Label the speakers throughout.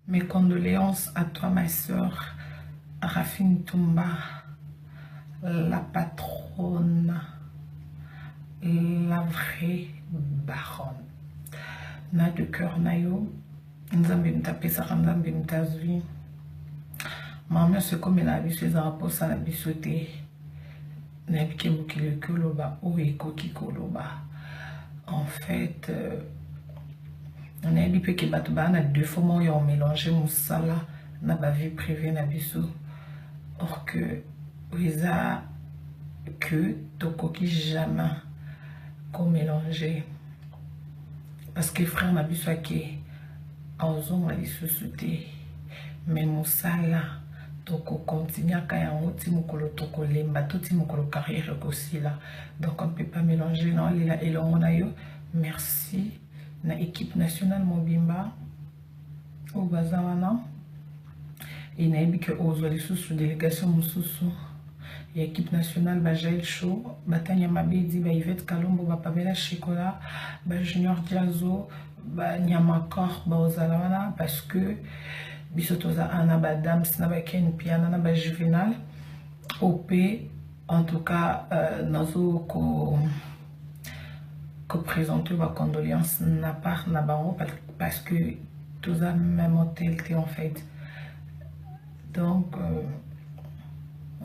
Speaker 1: Mes condoléances à toi, ma soeur, Rafine Toumba, la patronne, la vraie baronne. Na de cœur nayo, nzambe mtapesa nzambe mtazwi. Maman se comme la biso ezala posa na biso te. Na bike mokili koloba o ekoki koloba. En fait, on a dit que bato bana deux fois moi on mélangé musala na ba vie privée na biso. Or que ça que tokoki jamais qu'on mélanger parce que frère na biso qui ozonga lisusu te mais musala toko continuer ka yango ti mokolo toko lemba to ti mokolo carrière aussi là, donc on ne peut pas mélanger non lila elongo na yo. Merci na équipe nationale mobimba au bazawana et na ebi que ozwa lisusu délégation mususu et équipe nationale ba Jael Show batanya mabedi ba Yvette Kalombo ba Pamela Chocolat ba Junior Diazo ba Nyamakor ba ozalawana parce que biso toza ana ba Dams na ba Ken Piana na ba Juvenal OP en tout cas nazo ko présenter ma condoléance n'a pas na bango parce que tous a même hôtel en fait, donc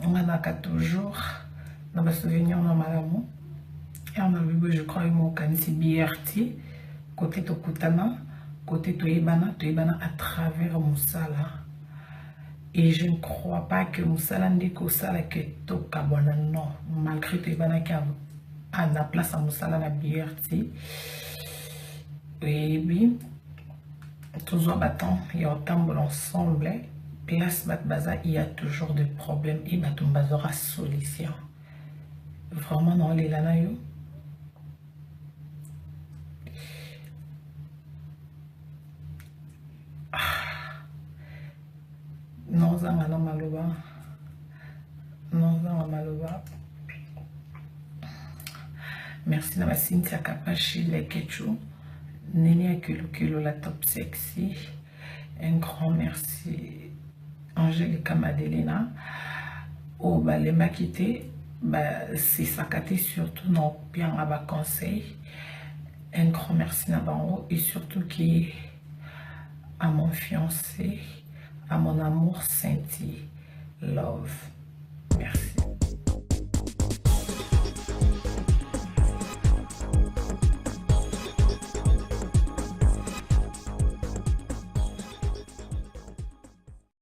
Speaker 1: on a toujours dans ma souvenir dans malamu et on a vu je crois mon kanisi BRT côté Tokutana côté Toyebana à travers Moussala, et je ne crois pas que Moussala ndeko sala que Tokabwana non malgré Toyebana qui a la place à Moussala la BRT. Et puis toujours battant et ensemble ensemble place Batbaza il y a toujours des problèmes et Batumbaza aura solution vraiment dans les lanayo. Non zanga na maloba non zanga maloba. Merci na Cynthia Kapachi Lekechu Nene Akilo la top sexy, un grand merci Angelica Madelena au balema quitté c'est sakaté surtout non bien à bas conseil, un grand merci na bango et surtout qui à mon fiancé à mon amour Sainty Love.